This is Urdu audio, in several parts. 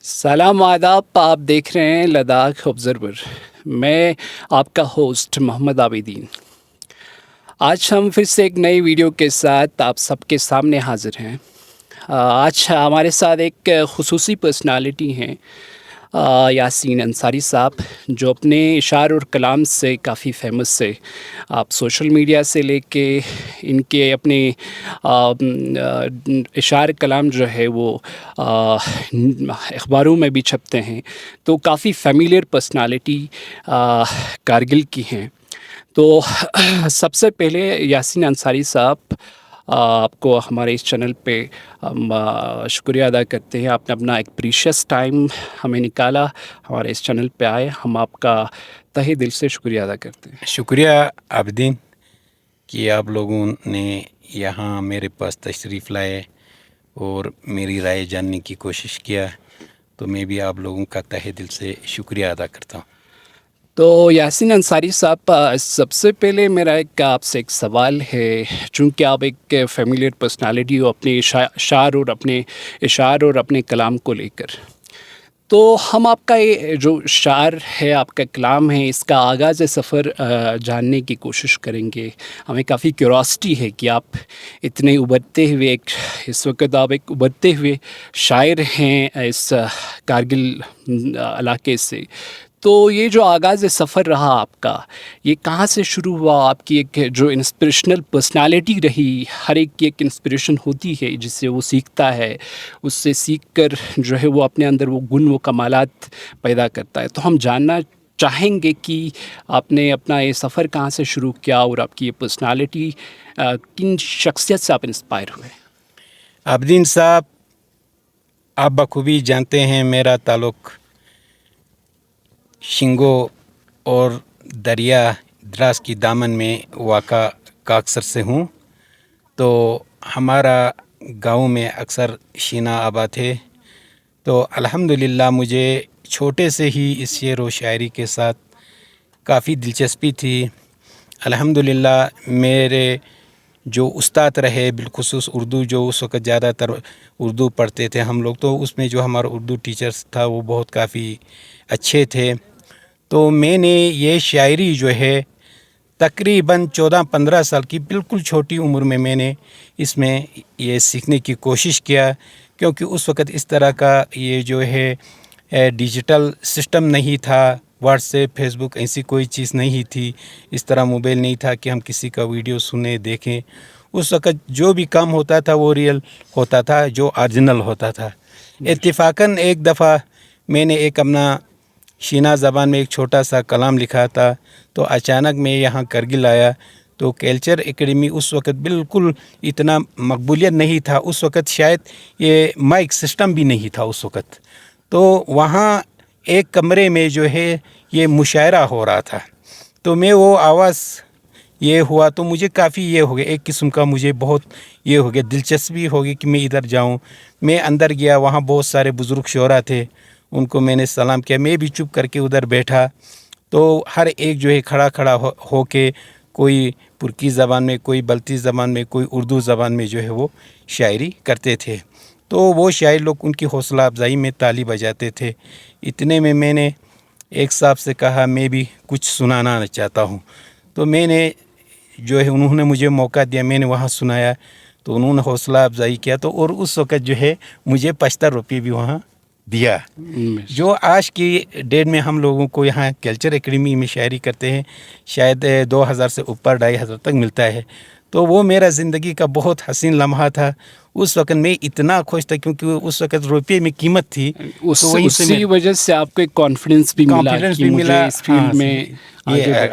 سلام آداب، آپ دیکھ رہے ہیں لداخ آبزرور۔ میں آپ کا ہوسٹ محمد عابدین۔ آج ہم پھر سے ایک نئی ویڈیو کے ساتھ آپ سب کے سامنے حاضر ہیں۔ آج ہمارے ساتھ ایک خصوصی پرسنالٹی ہیں، یاسین انصاری صاحب، جو اپنے اشعار اور کلام سے کافی فیمس ہے۔ آپ سوشل میڈیا سے لے کے ان کے اپنے اشعار کلام جو ہے وہ اخباروں میں بھی چھپتے ہیں، تو کافی فیملیئر پرسنالٹی کارگل کی ہیں۔ تو سب سے پہلے یاسین انصاری صاحب، آپ کو ہمارے اس چینل پہ ہم شکریہ ادا کرتے ہیں۔ آپ نے اپنا ایک پریشیس ٹائم ہمیں نکالا، ہمارے اس چینل پہ آئے، ہم آپ کا تہہ دل سے شکریہ ادا کرتے ہیں۔ شکریہ عابدین کہ آپ لوگوں نے یہاں میرے پاس تشریف لائے اور میری رائے جاننے کی کوشش کیا، تو میں بھی آپ لوگوں کا تہہ دل سے شکریہ ادا کرتا ہوں۔ تو یاسین انصاری صاحب، سب سے پہلے میرا آپ سے ایک سوال ہے، چونکہ آپ ایک فیملیئر پرسنالٹی ہو اپنے اشعار اور اپنے کلام کو لے کر، تو ہم آپ کا یہ جو شعر ہے، آپ کا کلام ہے، اس کا آغاز سفر جاننے کی کوشش کریں گے۔ ہمیں کافی کیوریاسٹی ہے کہ آپ اتنے ابھرتے ہوئے اس وقت آپ ایک ابھرتے ہوئے شاعر ہیں اس کارگل علاقے سے۔ تو یہ جو آغاز سفر رہا آپ کا، یہ کہاں سے شروع ہوا؟ آپ کی ایک جو انسپریشنل پرسنالٹی رہی، ہر ایک کی ایک انسپریشن ہوتی ہے جس سے وہ سیکھتا ہے، اس سے سیکھ کر جو ہے وہ اپنے اندر وہ گن، وہ کمالات پیدا کرتا ہے۔ تو ہم جاننا چاہیں گے کہ آپ نے اپنا یہ سفر کہاں سے شروع کیا، اور آپ کی یہ پرسنالٹی کن شخصیت سے آپ انسپائر ہوئے؟ عابدین صاحب، آپ بخوبی جانتے ہیں میرا تعلق شنگو اور دریا دراز کی دامن میں واقع کاکسر سے ہوں۔ تو ہمارا گاؤں میں اکثر شینا آباد ہے، تو الحمدللہ مجھے چھوٹے سے ہی اس شعر و شاعری کے ساتھ کافی دلچسپی تھی۔ الحمدللہ میرے جو استاد رہے، بالخصوص اردو، جو اس وقت زیادہ تر اردو پڑھتے تھے ہم لوگ، تو اس میں جو ہمارا اردو ٹیچرس تھا وہ بہت کافی اچھے تھے۔ تو میں نے یہ شاعری جو ہے تقریباً 14-15 سال کی بالکل چھوٹی عمر میں نے اس میں یہ سیکھنے کی کوشش کیا، کیونکہ اس وقت اس طرح کا یہ جو ہے ڈیجیٹل سسٹم نہیں تھا، واٹس ایپ، فیس بک ایسی کوئی چیز نہیں تھی، اس طرح موبائل نہیں تھا کہ ہم کسی کا ویڈیو سنیں دیکھیں۔ اس وقت جو بھی کام ہوتا تھا وہ ریئل ہوتا تھا، جو اوریجنل ہوتا تھا۔ اتفاقاً ایک دفعہ میں نے ایک اپنا شینا زبان میں ایک چھوٹا سا کلام لکھا تھا، تو اچانک میں یہاں کرگل آیا، تو کلچر اکیڈمی اس وقت بالکل اتنا مقبولیت نہیں تھا، اس وقت شاید یہ مائک سسٹم بھی نہیں تھا اس وقت۔ تو وہاں ایک کمرے میں جو ہے یہ مشاعرہ ہو رہا تھا، تو میں وہ آواز یہ ہوا تو مجھے کافی یہ ہو گیا، ایک قسم کا مجھے بہت یہ ہو گیا، دلچسپی ہو گئی کہ میں ادھر جاؤں۔ میں اندر گیا، وہاں بہت سارے بزرگ شعراء تھے، ان کو میں نے سلام کیا، میں بھی چپ کر کے ادھر بیٹھا۔ تو ہر ایک جو ہے کھڑا ہو کے کوئی پرکی زبان میں، کوئی بلتی زبان میں، کوئی اردو زبان میں جو ہے وہ شاعری کرتے تھے۔ تو وہ شاعر لوگ ان کی حوصلہ افزائی میں تالی بجاتے تھے۔ اتنے میں نے ایک صاحب سے کہا میں بھی کچھ سنانا چاہتا ہوں، تو میں نے جو ہے انہوں نے مجھے موقع دیا، میں نے وہاں سنایا، تو انہوں نے حوصلہ افزائی کیا، تو اور اس وقت جو ہے مجھے 75 روپے بھی وہاں دیا، جو آج کی ڈیٹ میں ہم لوگوں کو یہاں کلچر اکیڈمی میں شاعری کرتے ہیں شاید 2000 سے اوپر 2500 تک ملتا ہے۔ تو وہ میرا زندگی کا بہت حسین لمحہ تھا۔ اس وقت میں اتنا خوش تھا کیونکہ اس وقت روپے میں قیمت تھی، تو اسی وجہ سے آپ کو ایک کانفیڈنس بھی ملا کہ مجھے اس فیلڈ میں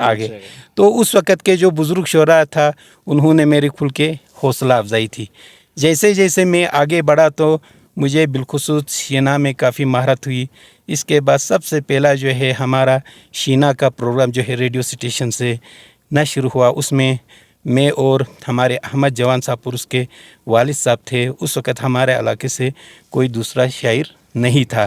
آگے۔ تو اس وقت کے جو بزرگ شعراء تھا انہوں نے میرے کھل کے حوصلہ افزائی تھی۔ جیسے جیسے میں آگے بڑھا تو مجھے بالخصوص شینا میں کافی مہارت ہوئی۔ اس کے بعد سب سے پہلا جو ہے ہمارا شینا کا پروگرام جو ہے ریڈیو اسٹیشن سے نشر ہوا، اس میں میں اور ہمارے احمد جوان صاحب اور اس کے والد صاحب تھے۔ اس وقت ہمارے علاقے سے کوئی دوسرا شاعر نہیں تھا،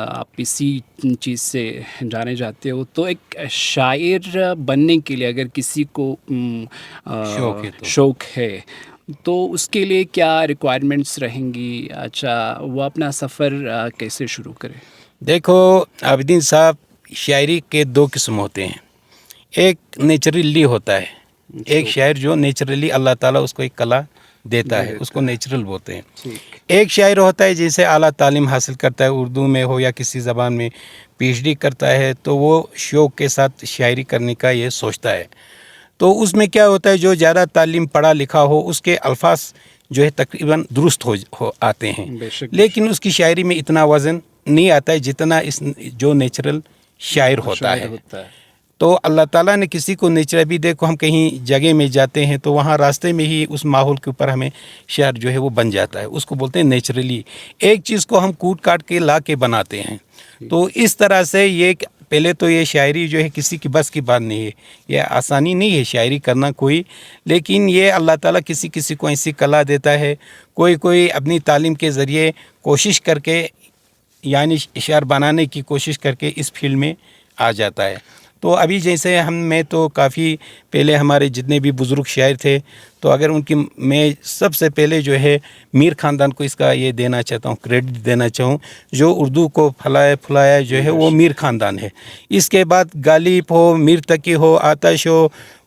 آپ اسی چیز سے جانے جاتے ہو، تو ایک شاعر بننے کے لیے اگر کسی کو شوق ہے تو شوق ہے تو اس کے لیے کیا ریکوائرمنٹس رہیں گی؟ اچھا، وہ اپنا سفر کیسے شروع کرے؟ دیکھو عابدین صاحب، شاعری کے دو قسم ہوتے ہیں. ایک نیچرلی ہوتا ہے، ایک شاعر جو نیچرلی اللہ تعالیٰ اس کو ایک کلا دیتا ہے، اس کو نیچرل بولتے ہیں. ٹھیک. ایک شاعر ہوتا ہے جیسے اعلیٰ تعلیم حاصل کرتا ہے، اردو میں ہو یا کسی زبان میں پی ایچ ڈی کرتا ہے، تو وہ شوق کے ساتھ شاعری کرنے کا یہ سوچتا ہے. تو اس میں کیا ہوتا ہے، جو زیادہ تعلیم پڑھا لکھا ہو اس کے الفاظ جو ہے تقریباً درست ہو آتے ہیں، بے شک لیکن اس کی شاعری میں اتنا وزن نہیں آتا ہے جتنا اس جو نیچرل شاعر ہوتا ہے. تو اللہ تعالیٰ نے کسی کو نیچر، ابھی دیکھو ہم کہیں جگہ میں جاتے ہیں تو وہاں راستے میں ہی اس ماحول کے اوپر ہمیں شعر جو ہے وہ بن جاتا ہے، اس کو بولتے ہیں نیچرلی. ایک چیز کو ہم کوٹ کاٹ کے لا کے بناتے ہیں. تو اس طرح سے یہ پہلے تو یہ شاعری جو ہے کسی کی بس کی بات نہیں ہے، یہ آسانی نہیں ہے شاعری کرنا کوئی، لیکن یہ اللہ تعالیٰ کسی کسی کو ایسی کلا دیتا ہے. کوئی اپنی تعلیم کے ذریعے کوشش کر کے، یعنی شعر بنانے کی کوشش کر کے اس فیلڈ میں آ جاتا ہے. تو ابھی جیسے میں تو کافی پہلے ہمارے جتنے بھی بزرگ شاعر تھے، تو اگر ان کی میں سب سے پہلے جو ہے میر خاندان کو اس کا یہ دینا چاہتا ہوں، کریڈٹ دینا چاہوں، جو اردو کو پھلایا جو ہے وہ میر خاندان ہے. اس کے بعد غالب ہو، میر تقی ہو، آتش ہو،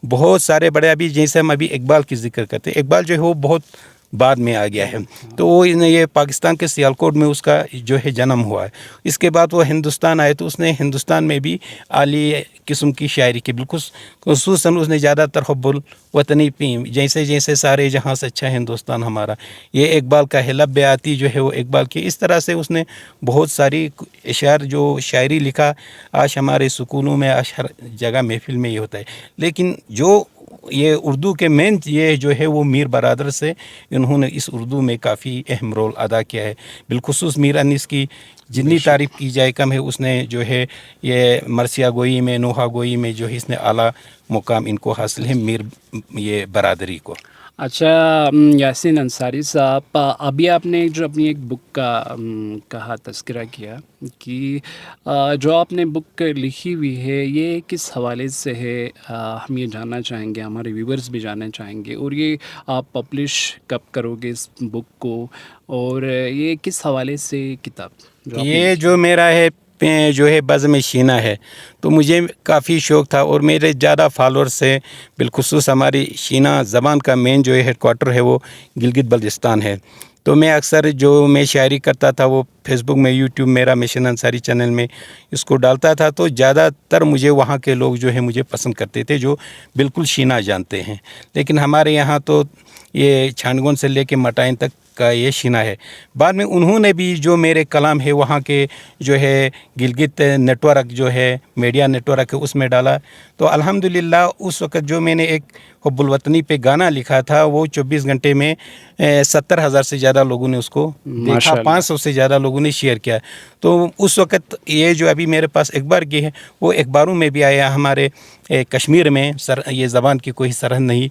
بہت سارے بڑے، ابھی جیسے ہم ابھی اقبال کی ذکر کرتے ہیں، اقبال جو ہے وہ بہت بعد میں آ گیا ہے. تو وہ یہ پاکستان کے سیالکوٹ میں اس کا جو ہے جنم ہوا ہے. اس کے بعد وہ ہندوستان آئے تو اس نے ہندوستان میں بھی عالی قسم کی شاعری کی، بالکل خصوصاً اس نے زیادہ تر حب الوطنی پی، جیسے سارے جہاں سے اچھا ہندوستان ہمارا، یہ اقبال کا ہے. لب آتی جو ہے وہ اقبال کی. اس طرح سے اس نے بہت ساری اشعار جو شاعری لکھا. آج ہمارے سکولوں میں، آج ہر جگہ محفل میں یہ ہوتا ہے. لیکن جو یہ اردو کے مین یہ جو ہے وہ میر برادر سے انہوں نے اس اردو میں کافی اہم رول ادا کیا ہے. بالخصوص میر انیس کی جتنی تعریف کی جائے کم ہے. اس نے جو ہے یہ مرثیہ گوئی میں، نوحہ گوئی میں جو ہے اس نے اعلیٰ مقام ان کو حاصل ہے، میر یہ برادری کو. اچھا یاسین انصاری صاحب، ابھی آپ نے جو اپنی ایک بک کا کہا، تذکرہ کیا کہ جو آپ نے بک لکھی ہوئی ہے یہ کس حوالے سے ہے، ہم یہ جاننا چاہیں گے، ہمارے ویورز بھی جاننا چاہیں گے. اور یہ آپ پبلش کب کرو گے اس بک کو، اور یہ کس حوالے سے کتاب جو آپ نے یہ جو میرا ہے جو ہے بزم شینہ ہے، تو مجھے کافی شوق تھا، اور میرے زیادہ فالورز ہے. بالخصوص ہماری شینہ زبان کا مین جو ہے ہیڈ کوارٹر ہے وہ گلگت بلتستان ہے. تو میں اکثر جو میں شاعری کرتا تھا وہ فیس بک میں، یوٹیوب میرا مشن انصاری چینل میں اس کو ڈالتا تھا. تو زیادہ تر مجھے وہاں کے لوگ جو ہے مجھے پسند کرتے تھے، جو بالکل شینہ جانتے ہیں. لیکن ہمارے یہاں تو یہ چھانگون سے لے کے مٹائن تک کا یہ شینہ ہے. بعد میں انہوں نے بھی جو میرے کلام ہے وہاں کے جو ہے گلگت نیٹ ورک جو ہے، میڈیا نیٹ ورک ہے، اس میں ڈالا. تو الحمدللہ اس وقت جو میں نے ایک حب الوطنی پہ گانا لکھا تھا، وہ 24 گھنٹے میں 70,000 سے زیادہ لوگوں نے اس کو دیکھا، 500 سے زیادہ لوگوں نے شیئر کیا. تو اس وقت یہ جو ابھی میرے پاس اخبار کی ہے وہ اخباروں میں بھی آیا. ہمارے کشمیر میں یہ زبان کی کوئی سرحد نہیں،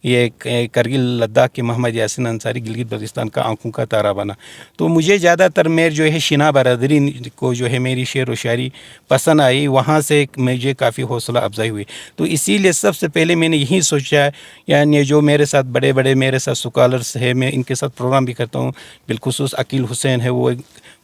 یہ کرگل لداخ کے محمد یاسین انصاری گلگت بلتستان کا آنکھوں کا تارا بنا. تو مجھے زیادہ تر میرے جو ہے شینہ برادری کو جو ہے میری شعر و شاعری پسند آئی، وہاں سے مجھے کافی حوصلہ افزائی ہوئی. تو اسی لیے سب سے پہلے میں نے یہی سوچا، یعنی جو میرے ساتھ بڑے میرے ساتھ سکالرس ہے، میں ان کے ساتھ پروگرام بھی کرتا ہوں. بالخصوص عقیل حسین ہے، وہ ایک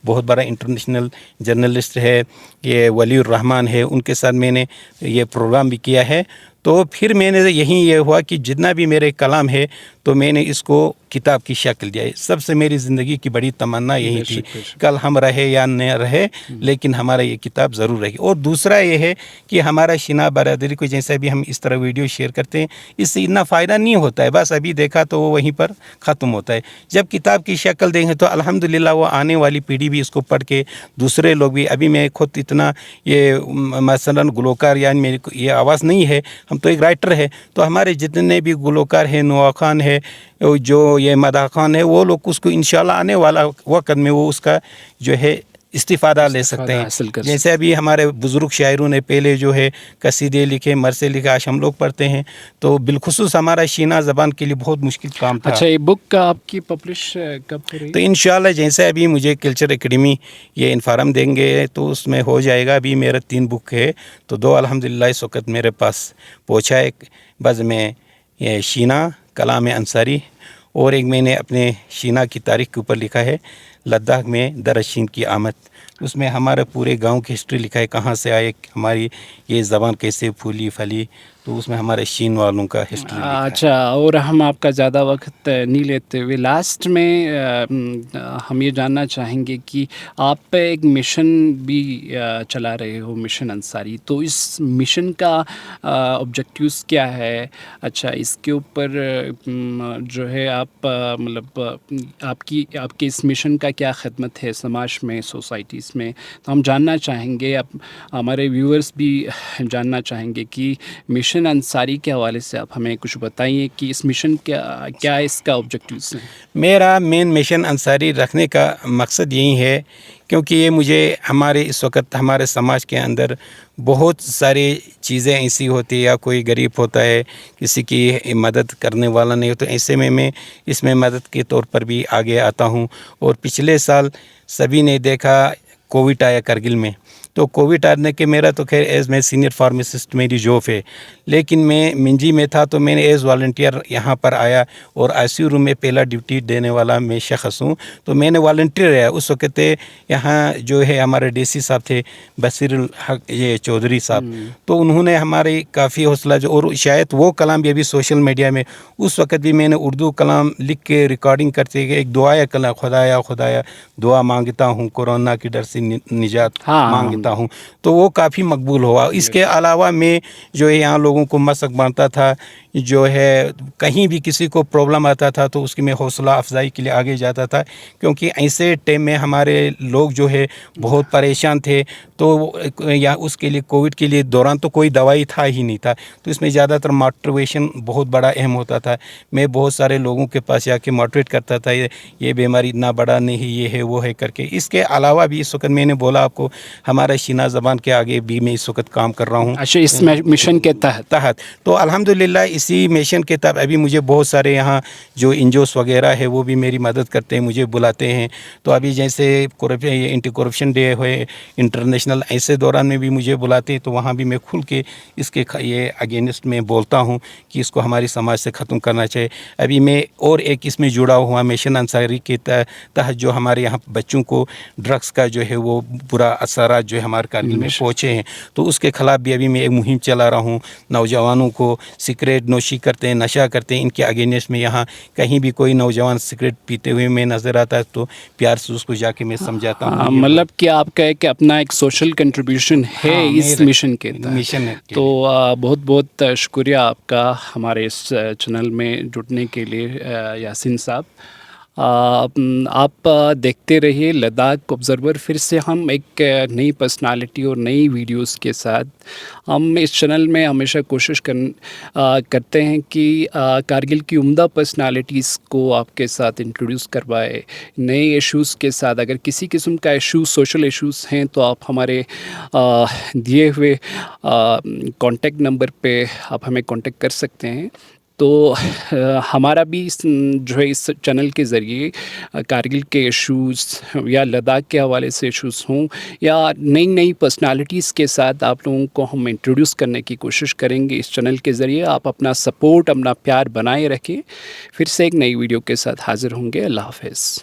بہت بڑا انٹرنیشنل جرنلسٹ ہے. یہ ولی الرحمن ہے، ان کے ساتھ میں نے یہ پروگرام بھی کیا ہے. تو پھر میں نے یہ ہوا کہ جتنا بھی میرے کلام ہے تو میں نے اس کو کتاب کی شکل دیا ہے. سب سے میری زندگی کی بڑی تمنا یہی تھی، کل ہم رہے یا نہ رہے لیکن ہمارا یہ کتاب ضرور رہے گی. اور دوسرا یہ ہے کہ ہمارا شینہ برادری کو جیسے بھی ہم اس طرح ویڈیو شیئر کرتے ہیں، اس سے اتنا فائدہ نہیں ہوتا ہے، بس ابھی دیکھا تو وہ وہیں پر ختم ہوتا ہے. جب کتاب کی شکل دیں گے تو الحمدللہ وہ آنے والی پیڑھی بھی اس کو پڑھ کے، دوسرے لوگ بھی. ابھی میں خود اتنا یہ مثلاً گلوکار، یعنی میری یہ آواز نہیں ہے، ہم تو ایک رائٹر ہے. تو ہمارے جتنے بھی گلوکار ہیں، نوا خان ہے، جو یہ مداح خان ہے، وہ لوگ اس کو انشاءاللہ آنے والا وقت میں وہ اس کا جو ہے استفادہ لے سکتے ہیں. حاصل کر جیسے ابھی ہمارے بزرگ شاعروں نے پہلے جو ہے قصیدے لکھے, مرثے لکھے, آج ہم لوگ پڑھتے ہیں. تو بالخصوص ہمارا شینا زبان کے لیے بہت مشکل کام تھا. اچھا, یہ بک آپ کی پبلش کب ہو رہی تو ہے؟ انشاءاللہ جیسے ابھی مجھے کلچر اکیڈمی یہ انفارم دیں گے تو اس میں ہو جائے گا. ابھی میرا 3 بک ہے, تو 2 الحمدللہ اس وقت میرے پاس پہنچا ہے. بس میں یہ شینا کلام انصاری, اور ایک میں نے اپنے شینا کی تاریخ کے اوپر لکھا ہے لداخ میں درشین کی آمد. اس میں ہمارے پورے گاؤں کی ہسٹری لکھا ہے, کہاں سے آئے, ہماری یہ زبان کیسے پھولی پھلی. تو اس میں ہمارے شین والوں کا ہسٹری لکھا ہے. اچھا, اور ہم آپ کا زیادہ وقت نہیں لیتے ہوئے لاسٹ میں ہم یہ جاننا چاہیں گے کہ آپ ایک مشن بھی چلا رہے ہو, مشن انصاری. تو اس مشن کا آبجیکٹیوز کیا ہے؟ اچھا, اس کے اوپر جو ہے آپ مطلب آپ کے اس مشن کا کیا خدمت ہے سماج میں, سوسائٹیز میں؟ تو ہم جاننا چاہیں گے, اب ہمارے ویورز بھی جاننا چاہیں گے کہ مشن انصاری کے حوالے سے آپ ہمیں کچھ بتائیے کہ اس مشن کیا اس کا آبجیکٹیوز ہے؟ میرا مین مشن انصاری رکھنے کا مقصد یہی ہے, کیونکہ یہ مجھے ہمارے اس وقت ہمارے سماج کے اندر بہت ساری چیزیں ایسی ہوتی ہیں, یا کوئی غریب ہوتا ہے, کسی کی مدد کرنے والا نہیں ہوتا, ایسے میں اس میں مدد کے طور پر بھی آگے آتا ہوں. اور پچھلے سال سبھی نے دیکھا کووڈ آیا کرگل میں, تو کووڈ آنے کے میرا تو خیر ایز میں سینئر فارماسسٹ میری جاب ہے, لیکن میں منجی میں تھا تو میں نے ایز والنٹیئر یہاں پر آیا, اور آئی سی یو روم میں پہلا ڈیوٹی دینے والا میں شخص ہوں. تو میں نے والنٹیئر رہا. اس وقت یہاں جو ہے ہمارے ڈی سی صاحب تھے بصیر الحق یہ چودھری صاحب, تو انہوں نے ہماری کافی حوصلہ جو, اور شاید وہ کلام بھی ابھی سوشل میڈیا میں, اس وقت بھی میں نے اردو کلام لکھ کے ریکارڈنگ کرتے گئے, ایک دعا کلام, خدایا دعا مانگتا ہوں, کورونا کی ڈر سے نجات مانگتا ہوں. تو وہ کافی مقبول ہوا. اس کے علاوہ میں جو ہے یہاں لوگوں کو مسق بانٹتا تھا, جو ہے کہیں بھی کسی کو پرابلم آتا تھا تو اس کی میں حوصلہ افزائی کے لیے آگے جاتا تھا, کیونکہ ایسے ٹائم میں ہمارے لوگ جو ہے بہت پریشان تھے. تو یا اس کے لیے کووڈ کے لیے دوران تو کوئی دوائی تھا ہی نہیں تھا, تو اس میں زیادہ تر موٹیویشن بہت بڑا اہم ہوتا تھا. میں بہت سارے لوگوں کے پاس جا کے موٹیویٹ کرتا تھا, یہ بیماری اتنا بڑا نہیں, یہ ہے وہ ہے کر کے. اس کے علاوہ بھی اس وقت میں نے بولا آپ کو ہمارا شینا زبان کے آگے بھی میں اس وقت کام کر رہا ہوں. اچھا, اس مشن کے تحت تو الحمدللہ اسی مشن کے تحت ابھی مجھے بہت سارے یہاں جو انجوس وغیرہ ہے وہ بھی میری مدد کرتے ہیں, مجھے بلاتے ہیں. تو ابھی جیسے اینٹی کرپشن ڈے ہوئے انٹرنیشنل, ایسے دوران میں بھی مجھے بلاتے ہیں, تو وہاں بھی میں کھل کے اس کے یہ اگینسٹ میں بولتا ہوں کہ اس کو ہماری سماج سے ختم کرنا چاہیے. ابھی میں اور ایک اس میں جڑا ہوا مشن انصاری کے تحت جو ہمارے یہاں بچوں کو ڈرگس کا جو ہے وہ برا اثرات جو ہے ہمارے کارگل میں پہنچے ہیں, تو اس کے خلاف بھی ابھی میں ایک مہم چلا رہا ہوں. نوجوانوں کو سگریٹ نوشی کرتے ہیں, نشہ کرتے ہیں, ان کے اگینسٹ میں یہاں کہیں بھی کوئی نوجوان سگریٹ پیتے ہوئے میں نظر آتا ہے تو پیار سے اس کو جا کے میں سمجھاتا ہوں. مطلب کہ آپ کا کہ اپنا ایک سوشل کنٹریبیوشن ہے اس مشن کے تحت. تو بہت بہت شکریہ آپ کا ہمارے اس چینل میں جڑنے کے لیے یاسین صاحب. آپ دیکھتے رہیے لداخ آبزرور. پھر سے ہم ایک نئی پرسنالٹی اور نئی ویڈیوز کے ساتھ ہم اس چینل میں ہمیشہ کوشش کرتے ہیں کہ کارگل کی عمدہ پرسنالٹیز کو آپ کے ساتھ انٹروڈیوس کروائے نئے ایشوز کے ساتھ. اگر کسی قسم کا ایشو سوشل ایشوز ہیں تو آپ ہمارے دیے ہوئے کانٹیکٹ نمبر پہ آپ ہمیں کانٹیکٹ کر سکتے ہیں. تو ہمارا بھی جو ہے اس چینل کے ذریعے کارگل کے ایشوز یا لداخ کے حوالے سے ایشوز ہوں یا نئی پرسنالٹیز کے ساتھ آپ لوگوں کو ہم انٹروڈیوس کرنے کی کوشش کریں گے اس چینل کے ذریعے. آپ اپنا سپورٹ اپنا پیار بنائے رکھیں. پھر سے ایک نئی ویڈیو کے ساتھ حاضر ہوں گے. اللہ حافظ.